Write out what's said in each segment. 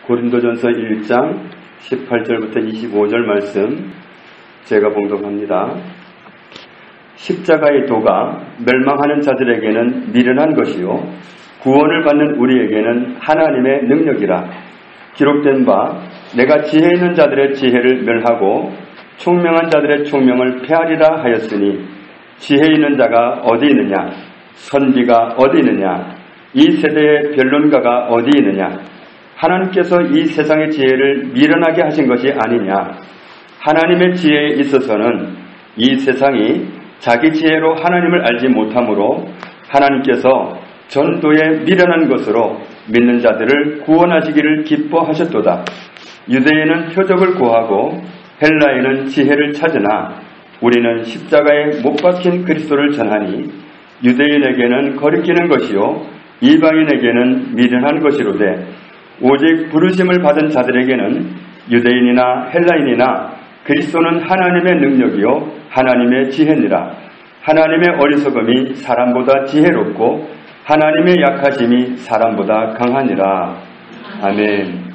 고린도전서 1장 18절부터 25절 말씀 제가 봉독합니다. 십자가의 도가 멸망하는 자들에게는 미련한 것이요 구원을 받는 우리에게는 하나님의 능력이라. 기록된 바 내가 지혜 있는 자들의 지혜를 멸하고 총명한 자들의 총명을 폐하리라 하였으니 지혜 있는 자가 어디 있느냐, 선비가 어디 있느냐, 이 세대의 변론가가 어디 있느냐. 하나님께서 이 세상의 지혜를 미련하게 하신 것이 아니냐. 하나님의 지혜에 있어서는 이 세상이 자기 지혜로 하나님을 알지 못하므로 하나님께서 전도에 미련한 것으로 믿는 자들을 구원하시기를 기뻐하셨도다. 유대인은 표적을 구하고 헬라인은 지혜를 찾으나 우리는 십자가에 못 박힌 그리스도를 전하니 유대인에게는 거리끼는 것이요 이방인에게는 미련한 것이로되 오직 부르심을 받은 자들에게는 유대인이나 헬라인이나 그리스도는 하나님의 능력이요 하나님의 지혜니라. 하나님의 어리석음이 사람보다 지혜롭고 하나님의 약하심이 사람보다 강하니라. 아멘.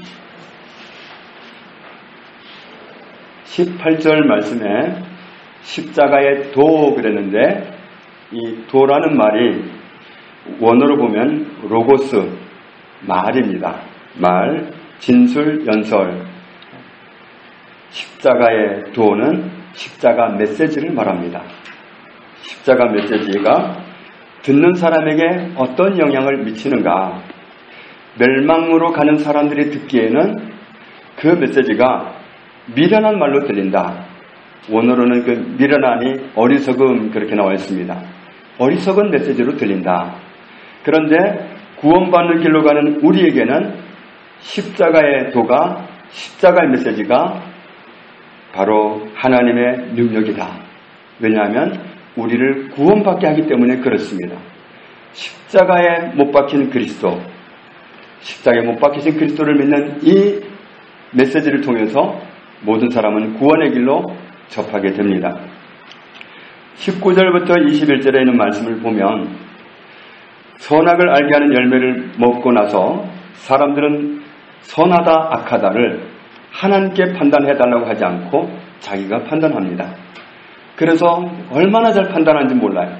18절 말씀에 십자가의 도 그랬는데 이 도라는 말이 원어로 보면 로고스, 말입니다. 말, 진술, 연설. 십자가의 도는 십자가 메시지를 말합니다. 십자가 메시지가 듣는 사람에게 어떤 영향을 미치는가. 멸망으로 가는 사람들이 듣기에는 그 메시지가 미련한 말로 들린다. 원어로는 그 미련하니 어리석음 그렇게 나와 있습니다. 어리석은 메시지로 들린다. 그런데 구원받는 길로 가는 우리에게는 십자가의 도가, 십자가의 메시지가 바로 하나님의 능력이다. 왜냐하면 우리를 구원받게 하기 때문에 그렇습니다. 십자가에 못 박힌 그리스도, 십자가에 못 박히신 그리스도를 믿는 이 메시지를 통해서 모든 사람은 구원의 길로 접하게 됩니다. 19절부터 21절에 있는 말씀을 보면 선악을 알게 하는 열매를 먹고 나서 사람들은 선하다 악하다를 하나님께 판단해달라고 하지 않고 자기가 판단합니다. 그래서 얼마나 잘 판단하는지 몰라요.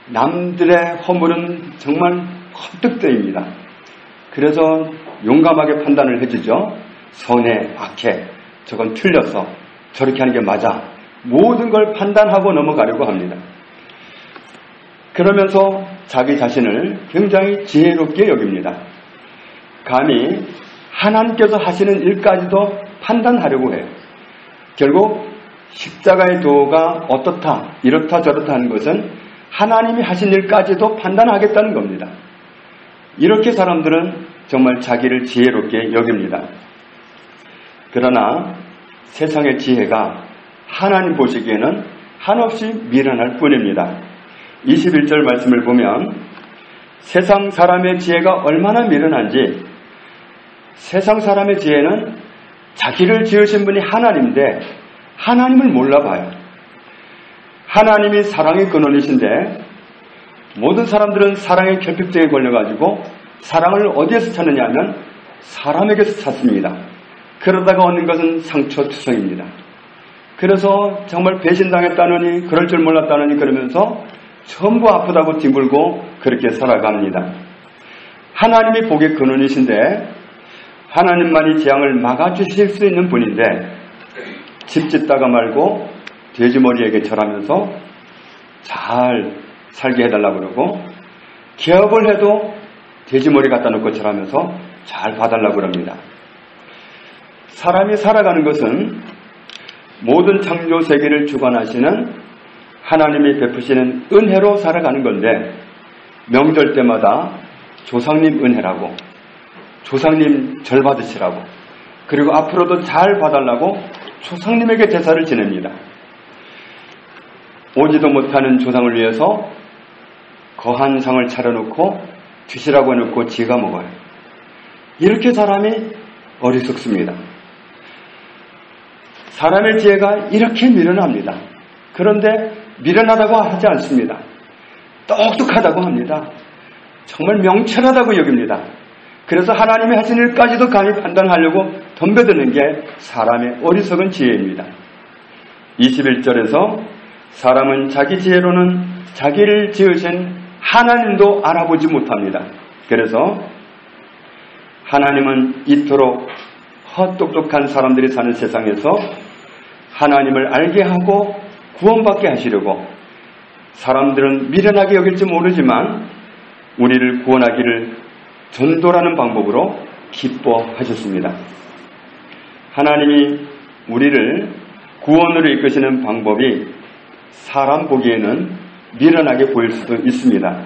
남들의 허물은 정말 헛득대입니다. 그래서 용감하게 판단을 해주죠. 선해, 악해, 저건 틀렸어, 저렇게 하는 게 맞아. 모든 걸 판단하고 넘어가려고 합니다. 그러면서 자기 자신을 굉장히 지혜롭게 여깁니다. 감히 하나님께서 하시는 일까지도 판단하려고 해요. 결국 십자가의 도가 어떻다, 이렇다 저렇다 하는 것은 하나님이 하신 일까지도 판단하겠다는 겁니다. 이렇게 사람들은 정말 자기를 지혜롭게 여깁니다. 그러나 세상의 지혜가 하나님 보시기에는 한없이 미련할 뿐입니다. 21절 말씀을 보면 세상 사람의 지혜가 얼마나 미련한지, 세상 사람의 지혜는 자기를 지으신 분이 하나님인데 하나님을 몰라봐요. 하나님이 사랑의 근원이신데 모든 사람들은 사랑의 결핍증에 걸려가지고 사랑을 어디에서 찾느냐 하면 사람에게서 찾습니다. 그러다가 얻는 것은 상처투성입니다. 그래서 정말 배신당했다느니 그럴 줄 몰랐다느니 그러면서 전부 아프다고 뒹굴고 그렇게 살아갑니다. 하나님이 복의 근원이신데 하나님만이 재앙을 막아주실 수 있는 분인데 집 짓다가 말고 돼지머리에게 절하면서 잘 살게 해달라고 그러고 개업을 해도 돼지머리 갖다 놓고 절하면서 잘 봐달라고 그럽니다. 사람이 살아가는 것은 모든 창조 세계를 주관하시는 하나님이 베푸시는 은혜로 살아가는 건데 명절 때마다 조상님 은혜라고, 조상님 절 받으시라고, 그리고 앞으로도 잘 봐달라고 조상님에게 제사를 지냅니다. 오지도 못하는 조상을 위해서 거한 상을 차려놓고 드시라고 해놓고 지가 먹어요. 이렇게 사람이 어리석습니다. 사람의 지혜가 이렇게 미련합니다. 그런데 미련하다고 하지 않습니다. 똑똑하다고 합니다. 정말 명철하다고 여깁니다. 그래서 하나님이 하신 일까지도 감히 판단하려고 덤벼드는 게 사람의 어리석은 지혜입니다. 21절에서 사람은 자기 지혜로는 자기를 지으신 하나님도 알아보지 못합니다. 그래서 하나님은 이토록 헛똑똑한 사람들이 사는 세상에서 하나님을 알게 하고 구원받게 하시려고 사람들은 미련하게 여길지 모르지만 우리를 구원하기를 전도라는 방법으로 기뻐하셨습니다. 하나님이 우리를 구원으로 이끄시는 방법이 사람 보기에는 미련하게 보일 수도 있습니다.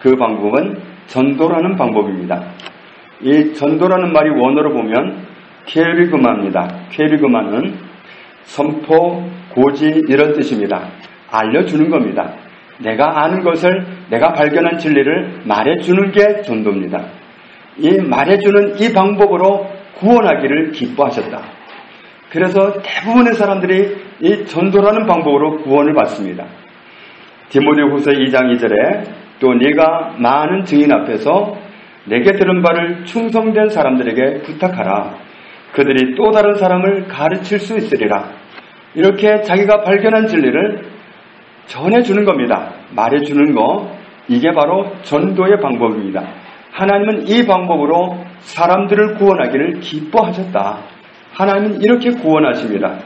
그 방법은 전도라는 방법입니다. 이 전도라는 말이 원어로 보면 케리그마입니다. 케리그마는 선포, 고지 이런 뜻입니다. 알려주는 겁니다. 내가 아는 것을, 내가 발견한 진리를 말해주는 게 전도입니다. 이 말해주는 이 방법으로 구원하기를 기뻐하셨다. 그래서 대부분의 사람들이 이 전도라는 방법으로 구원을 받습니다. 디모데후서 2장 2절에 또 네가 많은 증인 앞에서 내게 들은 바를 충성된 사람들에게 부탁하라. 그들이 또 다른 사람을 가르칠 수 있으리라. 이렇게 자기가 발견한 진리를 전해주는 겁니다. 말해주는 거, 이게 바로 전도의 방법입니다. 하나님은 이 방법으로 사람들을 구원하기를 기뻐하셨다. 하나님은 이렇게 구원하십니다.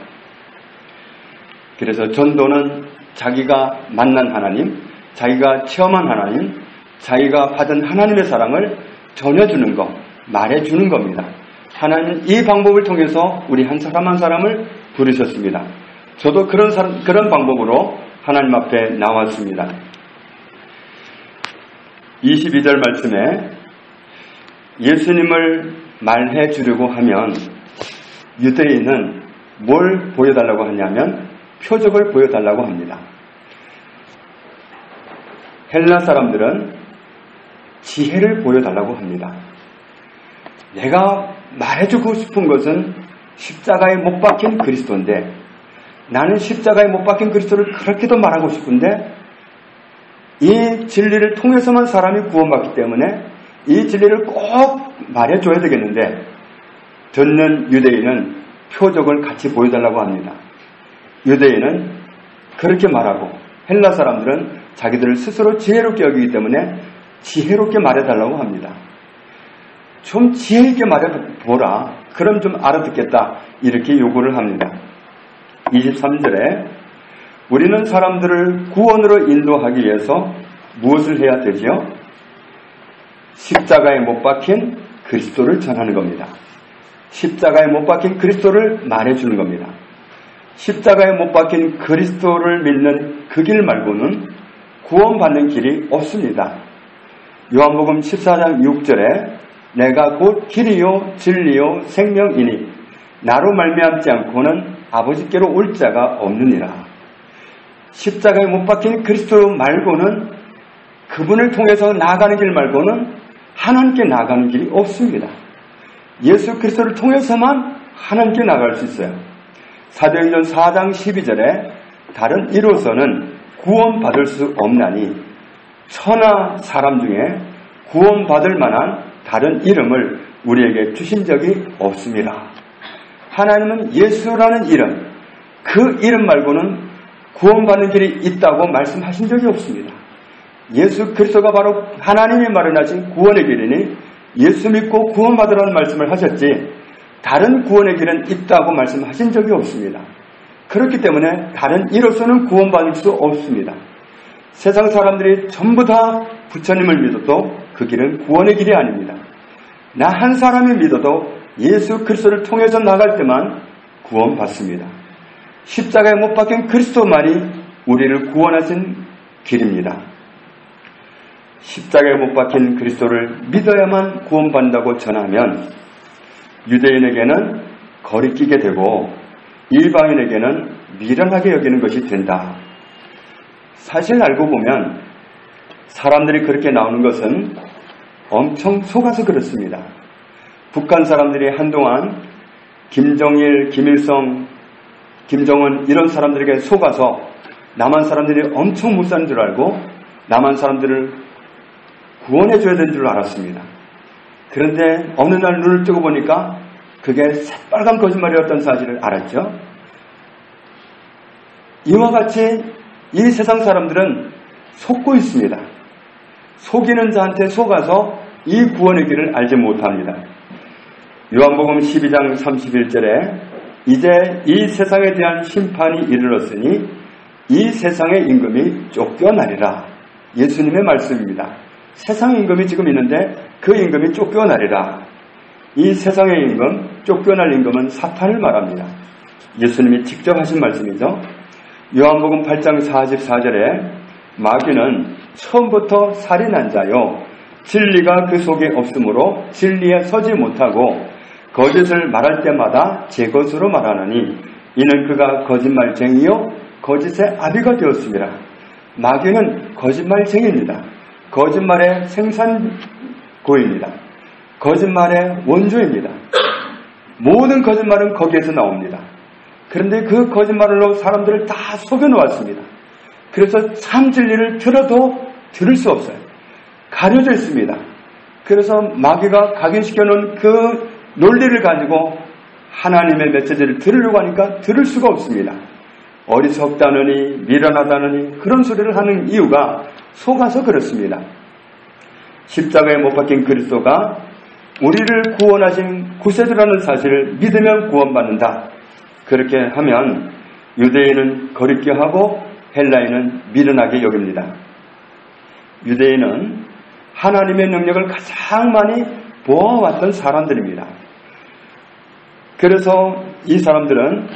그래서 전도는 자기가 만난 하나님, 자기가 체험한 하나님, 자기가 받은 하나님의 사랑을 전해주는 것, 말해주는 겁니다. 하나님은 이 방법을 통해서 우리 한 사람 한 사람을 부르셨습니다. 저도 그런 방법으로 하나님 앞에 나왔습니다. 22절 말씀에 예수님을 말해 주려고 하면 유대인은 뭘 보여달라고 하냐면 표적을 보여달라고 합니다. 헬라 사람들은 지혜를 보여달라고 합니다. 내가 말해주고 싶은 것은 십자가에 못 박힌 그리스도인데 나는 십자가에 못 박힌 그리스도를 그렇게도 말하고 싶은데 이 진리를 통해서만 사람이 구원받기 때문에 이 진리를 꼭 말해줘야 되겠는데 듣는 유대인은 표적을 같이 보여달라고 합니다. 유대인은 그렇게 말하고 헬라 사람들은 자기들을 스스로 지혜롭게 여기기 때문에 지혜롭게 말해달라고 합니다. 좀 지혜있게 말해보라. 그럼 좀 알아듣겠다. 이렇게 요구를 합니다. 23절에 우리는 사람들을 구원으로 인도하기 위해서 무엇을 해야 되지요? 십자가에 못 박힌 그리스도를 전하는 겁니다. 십자가에 못 박힌 그리스도를 말해주는 겁니다. 십자가에 못 박힌 그리스도를 믿는 그 길 말고는 구원받는 길이 없습니다. 요한복음 14장 6절에 내가 곧 길이요 진리요 생명이니 나로 말미암지 않고는 아버지께로 올 자가 없느니라. 십자가에 못 박힌 그리스도 말고는 그분을 통해서 나아가는 길 말고는 하나님께 나아가는 길이 없습니다. 예수 그리스도를 통해서만 하나님께 나아갈 수 있어요. 사도행전 4장 12절에 다른 이로서는 구원받을 수 없나니 천하 사람 중에 구원받을 만한 다른 이름을 우리에게 주신 적이 없습니다. 하나님은 예수라는 이름, 그 이름 말고는 구원받는 길이 있다고 말씀하신 적이 없습니다. 예수 그리스도가 바로 하나님이 마련하신 구원의 길이니 예수 믿고 구원받으라는 말씀을 하셨지 다른 구원의 길은 있다고 말씀하신 적이 없습니다. 그렇기 때문에 다른 이로서는 구원받을 수 없습니다. 세상 사람들이 전부 다 부처님을 믿어도 그 길은 구원의 길이 아닙니다. 나 한 사람이 믿어도 예수 그리스도를 통해서 나갈 때만 구원받습니다. 십자가에 못 박힌 그리스도만이 우리를 구원하신 길입니다. 십자가에 못 박힌 그리스도를 믿어야만 구원받는다고 전하면 유대인에게는 거리끼게 되고 일반인에게는 미련하게 여기는 것이 된다. 사실 알고 보면 사람들이 그렇게 나오는 것은 엄청 속아서 그렇습니다. 북한 사람들이 한동안 김정일, 김일성, 김정은 이런 사람들에게 속아서 남한 사람들이 엄청 못 사는 줄 알고 남한 사람들을 구원해줘야 되는 줄 알았습니다. 그런데 어느 날 눈을 뜨고 보니까 그게 새빨간 거짓말이었던 사실을 알았죠. 이와 같이 이 세상 사람들은 속고 있습니다. 속이는 자한테 속아서 이 구원의 길을 알지 못합니다. 요한복음 12장 31절에 이제 이 세상에 대한 심판이 이르렀으니 이 세상의 임금이 쫓겨나리라. 예수님의 말씀입니다. 세상의 임금이 지금 있는데 그 임금이 쫓겨나리라. 이 세상의 임금, 쫓겨날 임금은 사탄을 말합니다. 예수님이 직접 하신 말씀이죠. 요한복음 8장 44절에 마귀는 처음부터 살인한 자요 진리가 그 속에 없으므로 진리에 서지 못하고 거짓을 말할 때마다 제 것으로 말하느니 이는 그가 거짓말쟁이요 거짓의 아비가 되었습니다. 마귀는 거짓말쟁이입니다. 거짓말의 생산고입니다. 거짓말의 원조입니다. 모든 거짓말은 거기에서 나옵니다. 그런데 그 거짓말로 사람들을 다 속여놓았습니다. 그래서 참 진리를 들어도 들을 수 없어요. 가려져 있습니다. 그래서 마귀가 각인시켜놓은 그 논리를 가지고 하나님의 메시지를 들으려고 하니까 들을 수가 없습니다. 어리석다느니 미련하다느니 그런 소리를 하는 이유가 속아서 그렇습니다. 십자가에 못 박힌 그리스도가 우리를 구원하신 구세주라는 사실을 믿으면 구원받는다. 그렇게 하면 유대인은 거리끼 하고 헬라인은 미련하게 여깁니다. 유대인은 하나님의 능력을 가장 많이 보아왔던 사람들입니다. 그래서 이 사람들은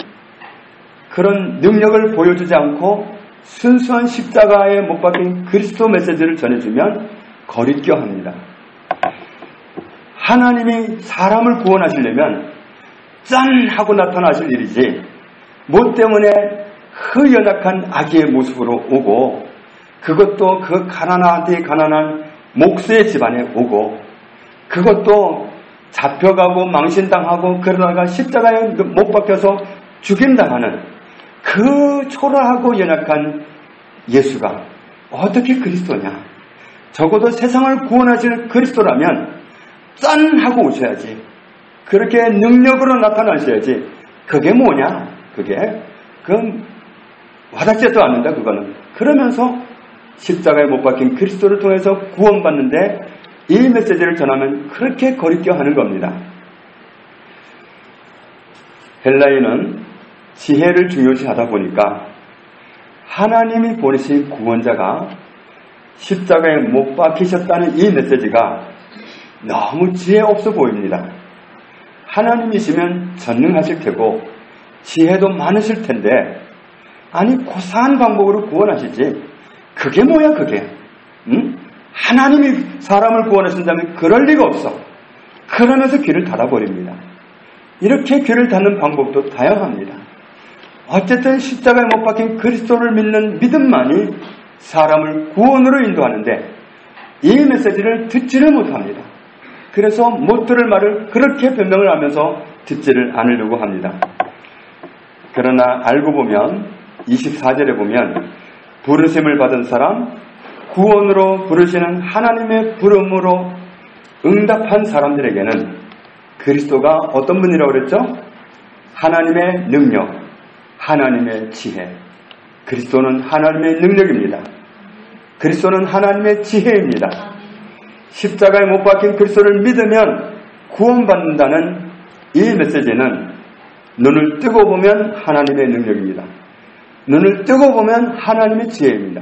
그런 능력을 보여주지 않고 순수한 십자가에 못 박힌 그리스도 메시지를 전해주면 거리껴 합니다. 하나님이 사람을 구원하시려면 짠! 하고 나타나실 일이지 뭐 때문에 그 연약한 아기의 모습으로 오고 그것도 그 가난한 목수의 집안에 오고 그것도 잡혀가고 망신당하고 그러다가 십자가에 못 박혀서 죽임당하는 그 초라하고 연약한 예수가 어떻게 그리스도냐. 적어도 세상을 구원하실 그리스도라면 짠! 하고 오셔야지. 그렇게 능력으로 나타나셔야지. 그게 뭐냐? 그건 와닿지도 않는다. 그거는. 그러면서 십자가에 못 박힌 그리스도를 통해서 구원받는데 이 메시지를 전하면 그렇게 거리껴 하는 겁니다. 헬라인은 지혜를 중요시하다 보니까 하나님이 보내신 구원자가 십자가에 못 박히셨다는 이 메시지가 너무 지혜 없어 보입니다. 하나님이시면 전능하실 테고 지혜도 많으실 텐데 아니 고사한 방법으로 구원하시지 그게 뭐야 그게? 응? 하나님이 사람을 구원하신다면 그럴 리가 없어. 그러면서 귀를 닫아버립니다. 이렇게 귀를 닫는 방법도 다양합니다. 어쨌든 십자가에 못 박힌 그리스도를 믿는 믿음만이 사람을 구원으로 인도하는데 이 메시지를 듣지를 못합니다. 그래서 못 들을 말을 그렇게 변명을 하면서 듣지를 않으려고 합니다. 그러나 알고 보면 24절에 보면 부르심을 받은 사람, 구원으로 부르시는 하나님의 부름으로 응답한 사람들에게는 그리스도가 어떤 분이라고 그랬죠? 하나님의 능력, 하나님의 지혜. 그리스도는 하나님의 능력입니다. 그리스도는 하나님의 지혜입니다. 십자가에 못 박힌 그리스도를 믿으면 구원받는다는 이 메시지는 눈을 뜨고 보면 하나님의 능력입니다. 눈을 뜨고 보면 하나님의 지혜입니다.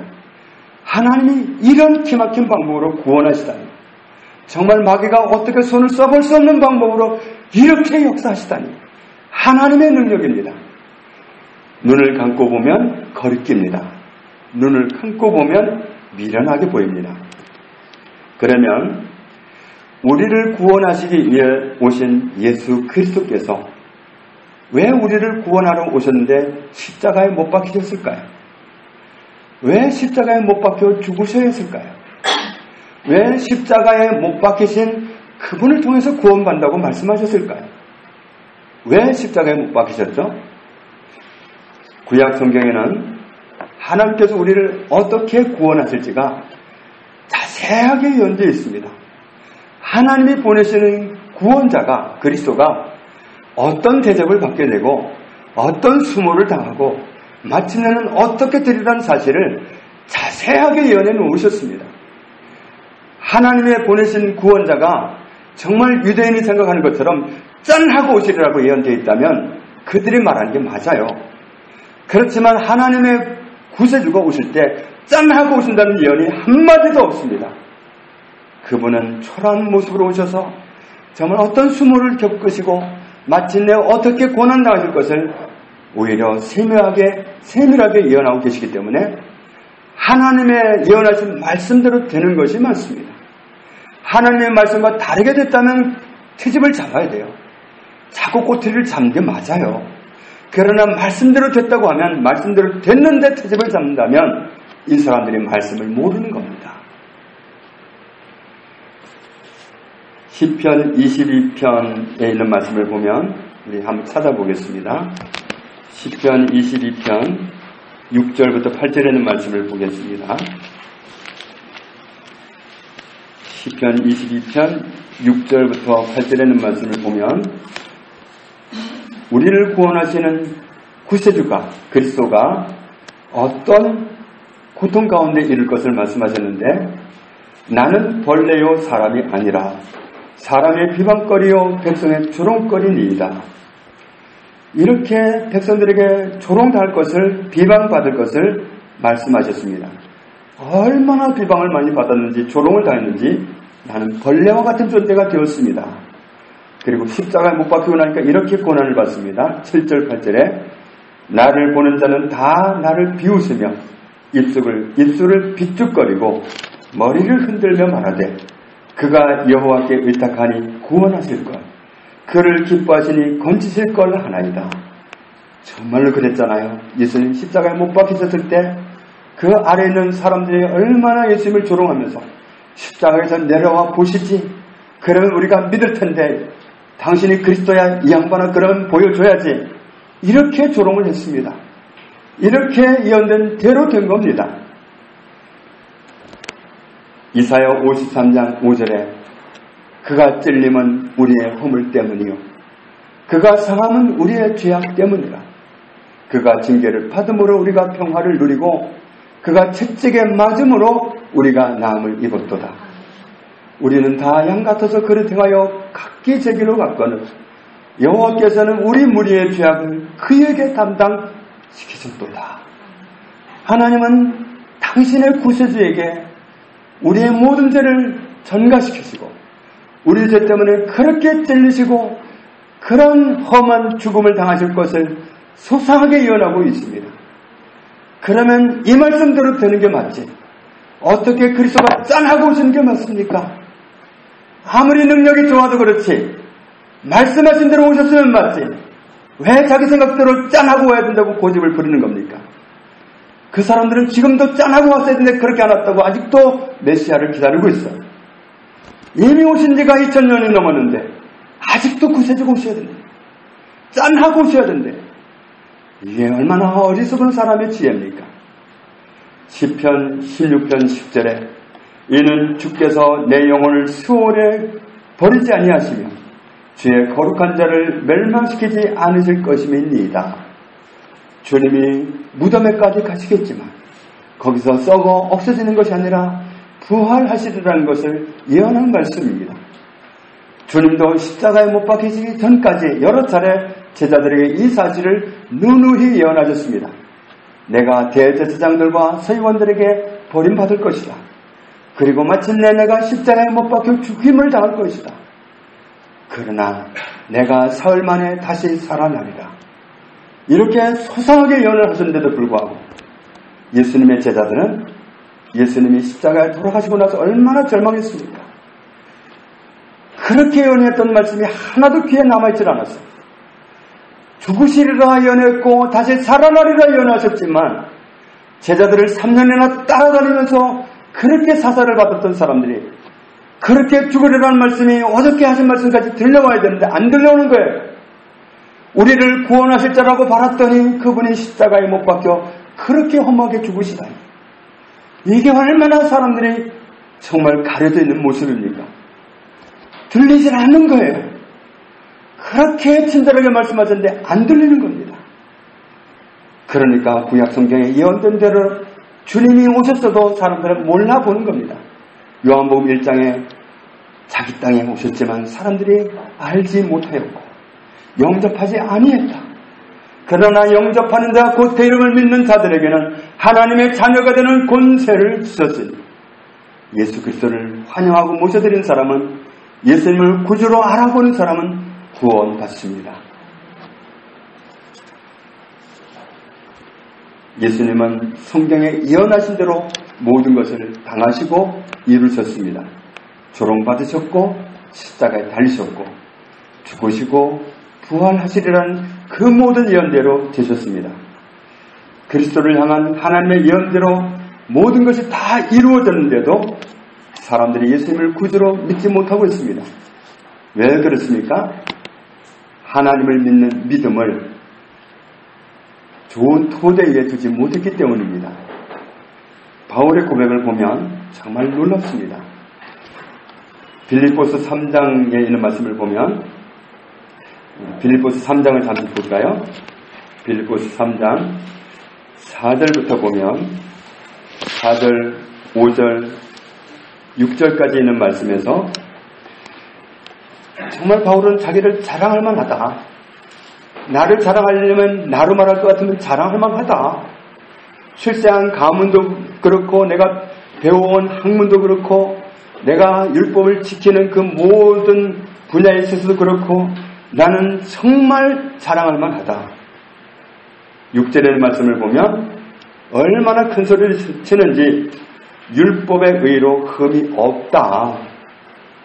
하나님이 이런 기막힌 방법으로 구원하시다니, 정말 마귀가 어떻게 손을 써볼 수 없는 방법으로 이렇게 역사하시다니 하나님의 능력입니다. 눈을 감고 보면 거리낍니다. 눈을 감고 보면 미련하게 보입니다. 그러면 우리를 구원하시기 위해 오신 예수 그리스도께서 왜 우리를 구원하러 오셨는데 십자가에 못 박히셨을까요? 왜 십자가에 못 박혀 죽으셔야 했을까요? 왜 십자가에 못 박히신 그분을 통해서 구원받는다고 말씀하셨을까요? 왜 십자가에 못 박히셨죠? 구약 성경에는 하나님께서 우리를 어떻게 구원하실지가 자세하게 연되어 있습니다. 하나님이 보내시는 구원자가, 그리스도가 어떤 대접을 받게 되고 어떤 수모를 당하고 마침내는 어떻게 되리라는 사실을 자세하게 예언해 놓으셨습니다. 하나님의 보내신 구원자가 정말 유대인이 생각하는 것처럼 짠 하고 오시리라고 예언되어 있다면 그들이 말하는 게 맞아요. 그렇지만 하나님의 구세주가 오실 때 짠 하고 오신다는 예언이 한마디도 없습니다. 그분은 초라한 모습으로 오셔서 정말 어떤 수모를 겪으시고 마침내 어떻게 고난당하실 것을 오히려 세밀하게 예언하고 계시기 때문에 하나님의 예언하신 말씀대로 되는 것이 많습니다. 하나님의 말씀과 다르게 됐다면 트집을 잡아야 돼요. 자꾸 꼬투리를 잡는 게 맞아요. 그러나 말씀대로 됐다고 하면 말씀대로 됐는데 트집을 잡는다면 이 사람들이 말씀을 모르는 겁니다. 시편 22편에 있는 말씀을 보면 우리 한번 찾아보겠습니다. 시편 22편 6절부터 8절에 있는 말씀을 보겠습니다. 시편 22편 6절부터 8절에 있는 말씀을 보면 우리를 구원하시는 구세주가, 그리스도가 어떤 고통 가운데 이를 것을 말씀하셨는데 나는 벌레요 사람이 아니라 사람의 비방거리요 백성의 조롱거리니이다. 이렇게 백성들에게 조롱당할 것을, 비방받을 것을 말씀하셨습니다. 얼마나 비방을 많이 받았는지, 조롱을 당했는지 나는 벌레와 같은 존재가 되었습니다. 그리고 십자가에 못 박히고 나니까 이렇게 고난을 받습니다. 7절 8절에 나를 보는 자는 다 나를 비웃으며 입술을 비뚝거리고 머리를 흔들며 말하되 그가 여호와께 의탁하니 구원하실 것, 그를 기뻐하시니 건지실 걸 하나이다. 정말로 그랬잖아요. 예수님 십자가에 못 박히셨을 때 그 아래에 있는 사람들이 얼마나 예수님을 조롱하면서 십자가에서 내려와 보시지, 그러면 우리가 믿을 텐데 당신이 그리스도야, 이 양반아 그러면 보여줘야지, 이렇게 조롱을 했습니다. 이렇게 예언된 대로 된 겁니다. 이사야 53장 5절에 그가 찔림은 우리의 허물 때문이요 그가 상함은 우리의 죄악 때문이라. 그가 징계를 받음으로 우리가 평화를 누리고 그가 채찍에 맞음으로 우리가 나음을 입었도다. 우리는 다 양 같아서 그를 행하여 각기 제 길로 갔거늘 여호와께서는 우리 무리의 죄악을 그에게 담당시키셨도다. 하나님은 당신의 구세주에게 우리의 모든 죄를 전가시키시고 우리 죄 때문에 그렇게 찔리시고 그런 험한 죽음을 당하실 것을 소상하게 예언하고 있습니다. 그러면 이 말씀대로 되는 게 맞지, 어떻게 그리스도가 짠하고 오시는 게 맞습니까? 아무리 능력이 좋아도 그렇지 말씀하신 대로 오셨으면 맞지, 왜 자기 생각대로 짠하고 와야 된다고 고집을 부리는 겁니까? 그 사람들은 지금도 짠하고 왔어야 되는데 그렇게 안 왔다고 아직도 메시아를 기다리고 있어요. 이미 오신 지가 2000년이 넘었는데 아직도 구세주가 오셔야 된대, 짠하고 오셔야 된대. 이게 얼마나 어리석은 사람의 지혜입니까? 시편 16편 10절에 이는 주께서 내 영혼을 수월에 버리지 아니하시며 주의 거룩한 자를 멸망시키지 않으실 것임이니이다. 주님이 무덤에까지 가시겠지만 거기서 썩어 없어지는 것이 아니라 부활하시리라는 것을 예언한 말씀입니다. 주님도 십자가에 못 박히시기 전까지 여러 차례 제자들에게 이 사실을 누누이 예언하셨습니다. 내가 대제사장들과 서기관들에게 버림받을 것이다. 그리고 마침내 내가 십자가에 못 박혀 죽임을 당할 것이다. 그러나 내가 사흘 만에 다시 살아나리라. 이렇게 소상하게 예언을 하셨는데도 불구하고 예수님의 제자들은 예수님이 십자가에 돌아가시고 나서 얼마나 절망했습니까? 그렇게 예언했던 말씀이 하나도 귀에 남아있질 않았어요. 죽으시리라 예언했고 다시 살아나리라 예언하셨지만 제자들을 3년이나 따라다니면서 그렇게 사살을 받았던 사람들이 그렇게 죽으리라는 말씀이 어저께 하신 말씀까지 들려와야 되는데 안 들려오는 거예요. 우리를 구원하실 자라고 바랐더니 그분이 십자가에 못 박혀 그렇게 험하게 죽으시다니. 이게 얼마나 사람들이 정말 가려져 있는 모습입니까? 들리질 않는 거예요. 그렇게 친절하게 말씀하셨는데 안 들리는 겁니다. 그러니까 구약 성경에 예언된 대로 주님이 오셨어도 사람들은 몰라보는 겁니다. 요한복음 1장에 자기 땅에 오셨지만 사람들이 알지 못하였고 영접하지 아니했다. 그러나 영접하는 자 곧 그 이름을 믿는 자들에게는 하나님의 자녀가 되는 권세를 주셨으니 예수 그리스도를 환영하고 모셔드린 사람은, 예수님을 구주로 알아보는 사람은 구원받습니다. 예수님은 성경에 예언하신 대로 모든 것을 당하시고 이루셨습니다. 조롱받으셨고 십자가에 달리셨고 죽으시고 부활하시리라는 그 모든 예언대로 되셨습니다. 그리스도를 향한 하나님의 예언대로 모든 것이 다 이루어졌는데도 사람들이 예수님을 구주로 믿지 못하고 있습니다. 왜 그렇습니까? 하나님을 믿는 믿음을 좋은 토대 위에 두지 못했기 때문입니다. 바울의 고백을 보면 정말 놀랍습니다. 빌립보서 3장에 있는 말씀을 보면, 빌립보서 3장을 잠시 볼까요? 빌립보서 3장 4절부터 보면 4절, 5절, 6절까지 있는 말씀에서 정말 바울은 자기를 자랑할 만하다. 나를 자랑하려면 나로 말할 것 같으면 자랑할 만하다. 출세한 가문도 그렇고 내가 배워온 학문도 그렇고 내가 율법을 지키는 그 모든 분야에 있어서도 그렇고 나는 정말 자랑할 만하다. 6절의 말씀을 보면 얼마나 큰 소리를 치는지 율법의 의로 흠이 없다.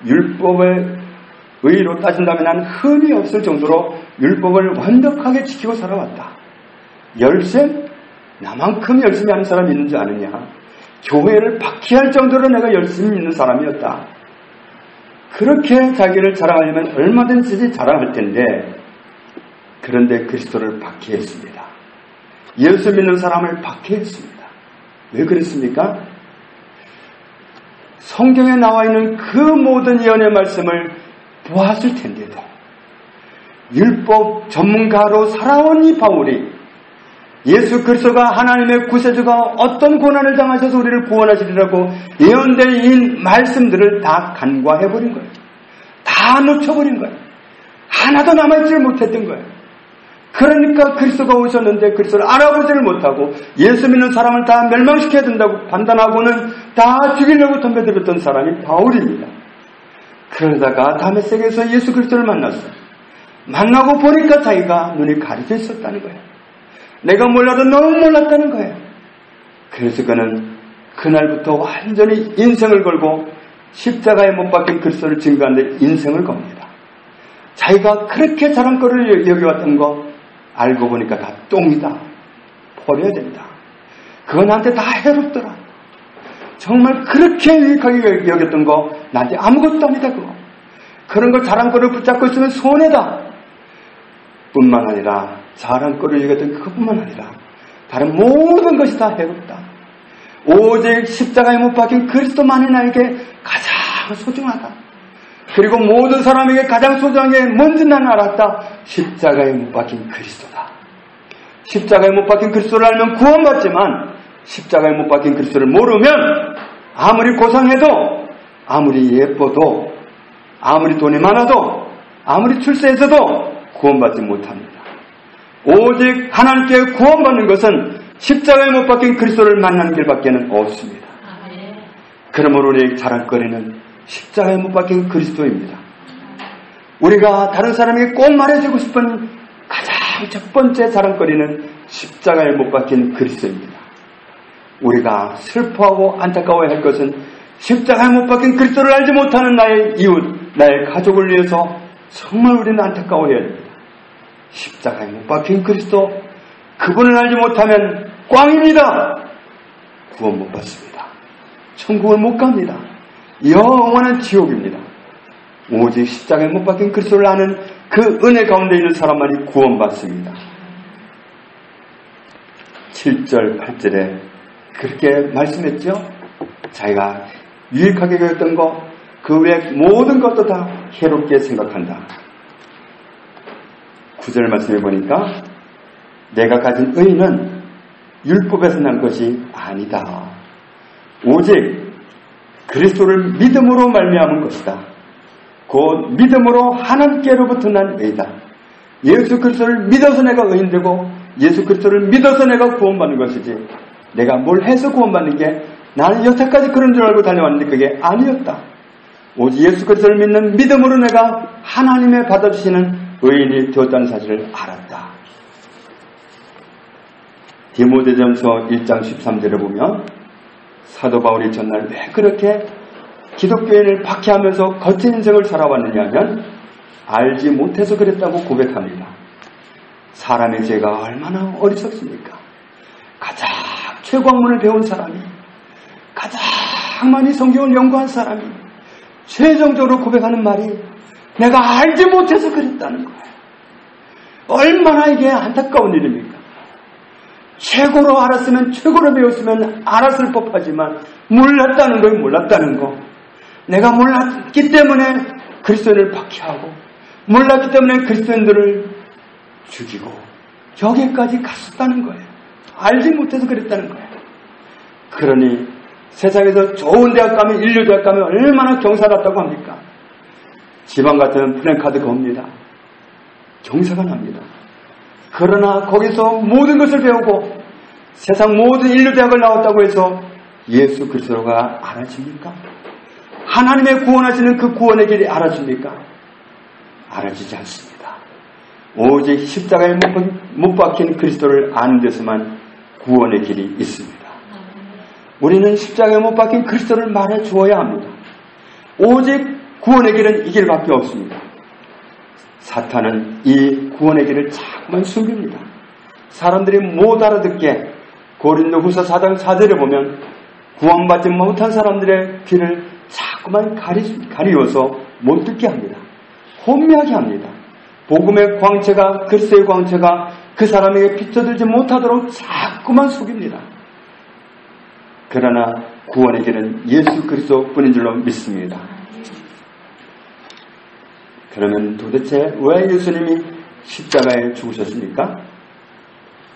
율법의 의로 따진다면 나는 흠이 없을 정도로 율법을 완벽하게 지키고 살아왔다. 열심? 나만큼 열심히 하는 사람이 있는지 아느냐? 교회를 박해할 정도로 내가 열심히 있는 사람이었다. 그렇게 자기를 자랑하려면 얼마든지 자랑할 텐데, 그런데 그리스도를 박해했습니다. 예수 믿는 사람을 박해했습니다. 왜 그랬습니까? 성경에 나와 있는 그 모든 예언의 말씀을 보았을 텐데도 율법 전문가로 살아온 이 바울이 예수 그리스도가 하나님의 구세주가 어떤 고난을 당하셔서 우리를 구원하시리라고 예언된 이 말씀들을 다 간과해버린 거예요. 다 놓쳐버린 거예요. 하나도 남아있지 못했던 거예요. 그러니까 그리스도가 오셨는데 그리스도를 알아보지를 못하고 예수 믿는 사람을 다 멸망시켜야 된다고 판단하고는 다 죽이려고 덤벼들었던 사람이 바울입니다. 그러다가 다메섹에서 예수 그리스도를 만났어요. 만나고 보니까 자기가 눈이 가려져 있었다는 거예요. 내가 몰라도 너무 몰랐다는 거예요. 그래서 그는 그날부터 완전히 인생을 걸고 십자가에 못 박힌 그리스도를 증거하는 데 인생을 겁니다. 자기가 그렇게 자랑거리를 여겨왔던 거 알고 보니까 다 똥이다. 버려야 된다. 그건 나한테 다 해롭더라. 정말 그렇게 유익하게 여겼던 거 나한테 아무것도 아니다. 그거. 그런 거 자랑거리를 붙잡고 있으면 손해다. 뿐만 아니라 자랑거리를 여겼던 그것뿐만 아니라 다른 모든 것이 다 해롭다. 오직 십자가에 못 박힌 그리스도만이 나에게 가장 소중하다. 그리고 모든 사람에게 가장 소중한 게 뭔지 난 알았다. 십자가에 못 박힌 그리스도다. 십자가에 못 박힌 그리스도를 알면 구원받지만 십자가에 못 박힌 그리스도를 모르면 아무리 고상해도 아무리 예뻐도 아무리 돈이 많아도 아무리 출세해서도 구원받지 못합니다. 오직 하나님께 구원받는 것은 십자가에 못 박힌 그리스도를 만나는 길밖에는 없습니다. 그러므로 우리의 자랑거리는 십자가에 못 박힌 그리스도입니다. 우리가 다른 사람에게 꼭 말해주고 싶은 가장 첫 번째 자랑거리는 십자가에 못 박힌 그리스도입니다. 우리가 슬퍼하고 안타까워야 할 것은 십자가에 못 박힌 그리스도를 알지 못하는 나의 이웃, 나의 가족을 위해서 정말 우리는 안타까워해야 됩니다. 십자가에 못 박힌 그리스도, 그분을 알지 못하면 꽝입니다. 구원 못 받습니다. 천국을 못 갑니다. 영원한 지옥입니다. 오직 십자가에 못 박힌 그리스도를 아는 그 은혜 가운데 있는 사람만이 구원받습니다. 7절, 8절에 그렇게 말씀했죠. 자기가 유익하게 여겼던 거, 그 외 모든 것도 다 해롭게 생각한다. 9절 말씀해 보니까 내가 가진 의는 율법에서 난 것이 아니다. 오직 그리스도를 믿음으로 말미암은 것이다. 곧 믿음으로 하나님께로부터 난 의다. 예수 그리스도를 믿어서 내가 의인되고 예수 그리스도를 믿어서 내가 구원받는 것이지 내가 뭘 해서 구원받는 게 나는 여태까지 그런 줄 알고 달려왔는데 그게 아니었다. 오직 예수 그리스도를 믿는 믿음으로 내가 하나님의 받아주시는 의인이 되었다는 사실을 알았다. 디모데전서 1장 13절에 보면 사도 바울이 전날 왜 그렇게 기독교인을 박해하면서 거친 인생을 살아왔느냐 하면 알지 못해서 그랬다고 고백합니다. 사람의 죄가 얼마나 어리석습니까? 가장 최고학문을 배운 사람이, 가장 많이 성경을 연구한 사람이 최종적으로 고백하는 말이 내가 알지 못해서 그랬다는 거예요. 얼마나 이게 안타까운 일입니까? 최고로 알았으면, 최고로 배웠으면 알았을 법하지만 몰랐다는 거예요. 몰랐다는 거. 내가 몰랐기 때문에 그리스도인을 박해하고 몰랐기 때문에 그리스도인들을 죽이고 여기까지 갔었다는 거예요. 알지 못해서 그랬다는 거예요. 그러니 세상에서 좋은 대학 가면, 인류 대학 가면 얼마나 경사났다고 합니까? 지방 같은 플랜카드 겁니다. 경사가 납니다. 그러나 거기서 모든 것을 배우고 세상 모든 인류 대학을 나왔다고 해서 예수 그리스도가 알아집니까? 하나님의 구원하시는 그 구원의 길이 알아집니까? 알아지지 않습니다. 오직 십자가에 못 박힌 그리스도를 아는 데서만 구원의 길이 있습니다. 우리는 십자가에 못 박힌 그리스도를 말해 주어야 합니다. 오직 구원의 길은 이 길밖에 없습니다. 사탄은 이 구원의 길을 자꾸만 숨깁니다. 사람들이 못 알아듣게 고린도후서 4장 4절에 보면 구원받지 못한 사람들의 귀를 자꾸만 가리워서 못 듣게 합니다. 혼미하게 합니다. 복음의 광채가, 그리스도의 광채가 그 사람에게 비춰들지 못하도록 자꾸만 속입니다. 그러나 구원의 길은 예수 그리스도뿐인 줄로 믿습니다. 그러면 도대체 왜 예수님이 십자가에 죽으셨습니까?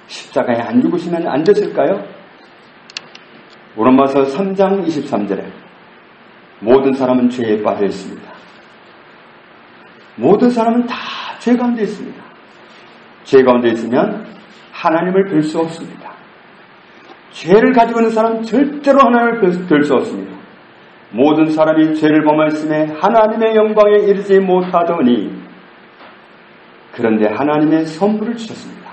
십자가에 안 죽으시면 안 됐을까요? 로마서 3장 23절에 모든 사람은 죄에 빠져 있습니다. 모든 사람은 다 죄 가운데 있습니다. 죄 가운데 있으면 하나님을 뵐 수 없습니다. 죄를 가지고 있는 사람은 절대로 하나님을 뵐 수 없습니다. 모든 사람이 죄를 범하였음에 하나님의 영광에 이르지 못하더니 그런데 하나님의 선물을 주셨습니다.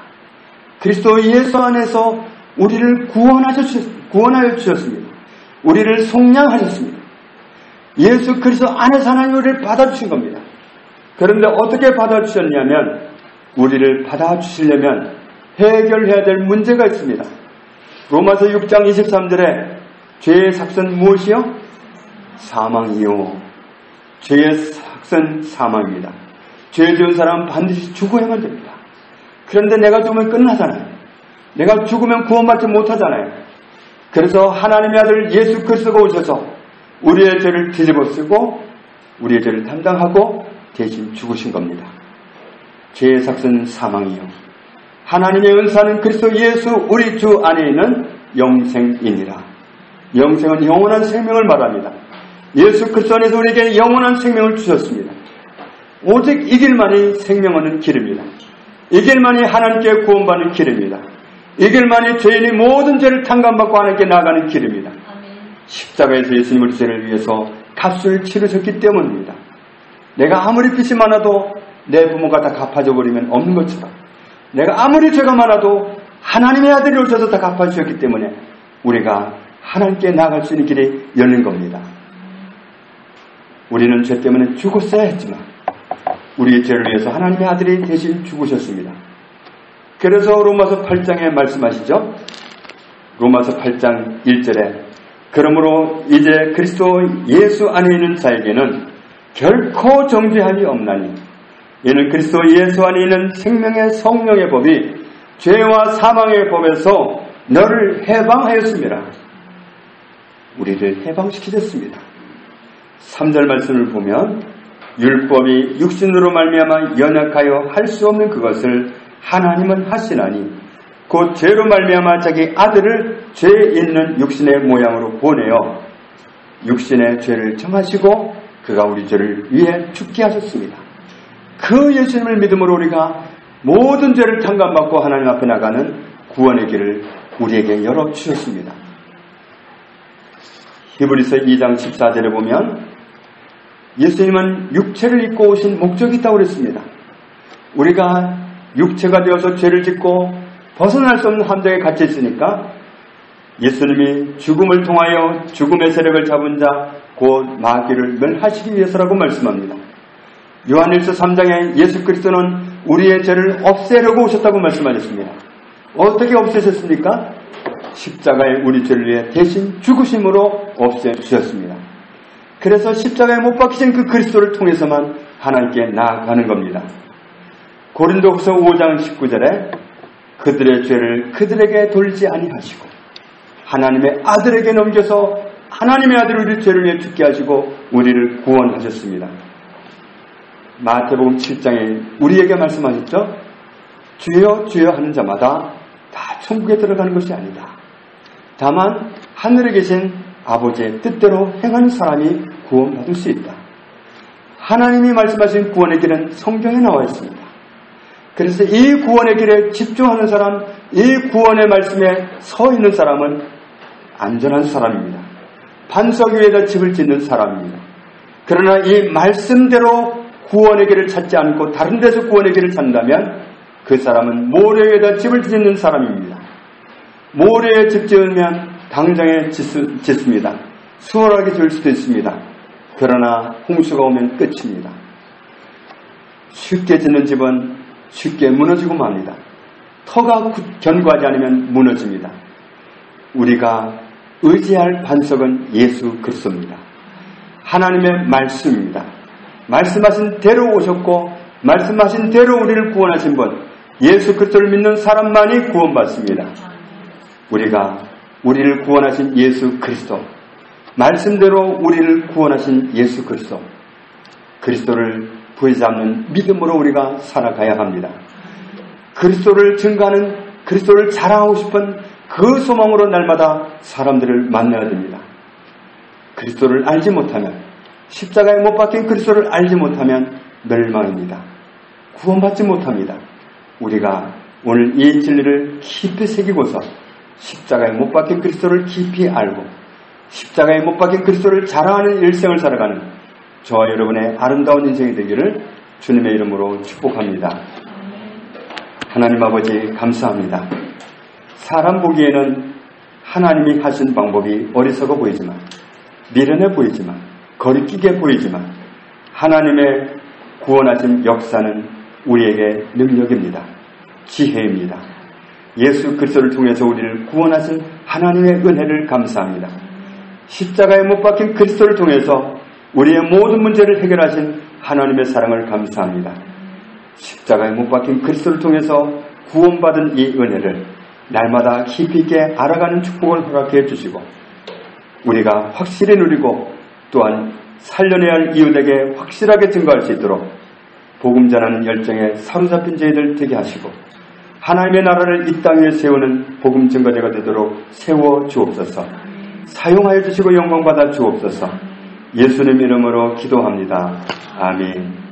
그리스도 예수 안에서 우리를 구원하여 주셨습니다. 우리를 속량하셨습니다. 예수 그리스도 안에서 하나님 우리를 받아주신 겁니다. 그런데 어떻게 받아주셨냐면 우리를 받아주시려면 해결해야 될 문제가 있습니다. 로마서 6장 23절에 죄의 삭은 무엇이요? 사망이요. 죄의 삭은 사망입니다. 죄 지은 사람은 반드시 죽어야만 됩니다. 그런데 내가 죽으면 끝나잖아요. 내가 죽으면 구원받지 못하잖아요. 그래서 하나님의 아들 예수 그리스도가 오셔서 우리의 죄를 뒤집어 쓰고 우리의 죄를 담당하고 대신 죽으신 겁니다. 죄의 삭은 사망이요. 하나님의 은사는 그리스도 예수 우리 주 안에 있는 영생이니라. 영생은 영원한 생명을 말합니다. 예수 그리스도 안에서 우리에게 영원한 생명을 주셨습니다. 오직 이 길만이 생명 얻는 길입니다. 이 길만이 하나님께 구원받는 길입니다. 이 길만이 죄인이 모든 죄를 탕감받고 하나님께 나아가는 길입니다. 십자가에서 예수님 우리 죄를 위해서 값을 치르셨기 때문입니다. 내가 아무리 빚이 많아도 내 부모가 다 갚아줘 버리면 없는 것처럼 내가 아무리 죄가 많아도 하나님의 아들이 오셔서 다 갚아주셨기 때문에 우리가 하나님께 나아갈 수 있는 길이 열린 겁니다. 우리는 죄 때문에 죽었어야 했지만 우리의 죄를 위해서 하나님의 아들이 대신 죽으셨습니다. 그래서 로마서 8장에 말씀하시죠. 로마서 8장 1절에 그러므로 이제 그리스도 예수 안에 있는 자에게는 결코 정죄함이 없나니 이는 그리스도 예수 안에 있는 생명의 성령의 법이 죄와 사망의 법에서 너를 해방하였습니다. 우리를 해방시키셨습니다. 3절 말씀을 보면 율법이 육신으로 말미암아 연약하여 할 수 없는 그것을 하나님은 하시나니 곧 죄로 말미암아 자기 아들을 죄 있는 육신의 모양으로 보내어 육신의 죄를 정하시고 그가 우리 죄를 위해 죽게 하셨습니다. 그 예수님을 믿음으로 우리가 모든 죄를 탕감받고 하나님 앞에 나가는 구원의 길을 우리에게 열어주셨습니다. 히브리서 2장 14절에 보면 예수님은 육체를 입고 오신 목적이 있다고 그랬습니다. 우리가 육체가 되어서 죄를 짓고 벗어날 수 없는 함정에 갇혀 있으니까 예수님이 죽음을 통하여 죽음의 세력을 잡은 자 곧 마귀를 멸하시기 위해서라고 말씀합니다. 요한일서 3장에 예수 그리스도는 우리의 죄를 없애려고 오셨다고 말씀하셨습니다. 어떻게 없애셨습니까? 십자가에 우리 죄를 위해 대신 죽으심으로 없애주셨습니다. 그래서 십자가에 못 박히신 그 그리스도를 통해서만 하나님께 나아가는 겁니다. 고린도후서 5장 19절에 그들의 죄를 그들에게 돌리지 아니하시고 하나님의 아들에게 넘겨서 하나님의 아들을 우리 죄를 위해 죽게 하시고 우리를 구원하셨습니다. 마태복음 7장에 우리에게 말씀하셨죠? 주여 주여 하는 자마다 다 천국에 들어가는 것이 아니다. 다만 하늘에 계신 아버지의 뜻대로 행하는 사람이 구원받을 수 있다. 하나님이 말씀하신 구원의 길은 성경에 나와 있습니다. 그래서 이 구원의 길에 집중하는 사람, 이 구원의 말씀에 서 있는 사람은 안전한 사람입니다. 반석 위에다 집을 짓는 사람입니다. 그러나 이 말씀대로 구원의 길을 찾지 않고 다른 데서 구원의 길을 찾는다면 그 사람은 모래 위에다 집을 짓는 사람입니다. 모래에 집 지으면 당장에 짓습니다. 수월하게 지을 수도 있습니다. 그러나 홍수가 오면 끝입니다. 쉽게 짓는 집은 쉽게 무너지고 맙니다. 터가 견고하지 않으면 무너집니다. 우리가 의지할 반석은 예수 그리스도입니다. 하나님의 말씀입니다. 말씀하신 대로 오셨고 말씀하신 대로 우리를 구원하신 분 예수 그리스도를 믿는 사람만이 구원받습니다. 우리가 우리를 구원하신 예수 그리스도 말씀대로 우리를 구원하신 예수 그리스도 그리스도를 부여잡는 믿음으로 우리가 살아가야 합니다. 그리스도를 증거하는 그리스도를 자랑하고 싶은 그 소망으로 날마다 사람들을 만나야 됩니다. 그리스도를 알지 못하면 십자가에 못 박힌 그리스도를 알지 못하면 멸망입니다. 구원받지 못합니다. 우리가 오늘 이 진리를 깊이 새기고서 십자가에 못 박힌 그리스도를 깊이 알고 십자가에 못 박힌 그리스도를 자랑하는 일생을 살아가는 저와 여러분의 아름다운 인생이 되기를 주님의 이름으로 축복합니다. 하나님 아버지 감사합니다. 사람 보기에는 하나님이 하신 방법이 어리석어 보이지만 미련해 보이지만 거리끼게 보이지만 하나님의 구원하신 역사는 우리에게 능력입니다. 지혜입니다. 예수 그리스도를 통해서 우리를 구원하신 하나님의 은혜를 감사합니다. 십자가에 못 박힌 그리스도를 통해서 우리의 모든 문제를 해결하신 하나님의 사랑을 감사합니다. 십자가에 못 박힌 그리스도를 통해서 구원받은 이 은혜를 날마다 깊이 있게 알아가는 축복을 허락해 주시고 우리가 확실히 누리고 또한 살려내야 할 이웃에게 확실하게 증거할 수 있도록 복음 전하는 열정에 사로잡힌 저희들 되게 하시고 하나님의 나라를 이 땅 위에 세우는 복음 증거자가 되도록 세워 주옵소서. 사용하여 주시고 영광 받아 주옵소서. 예수님 이름으로 기도합니다. 아멘.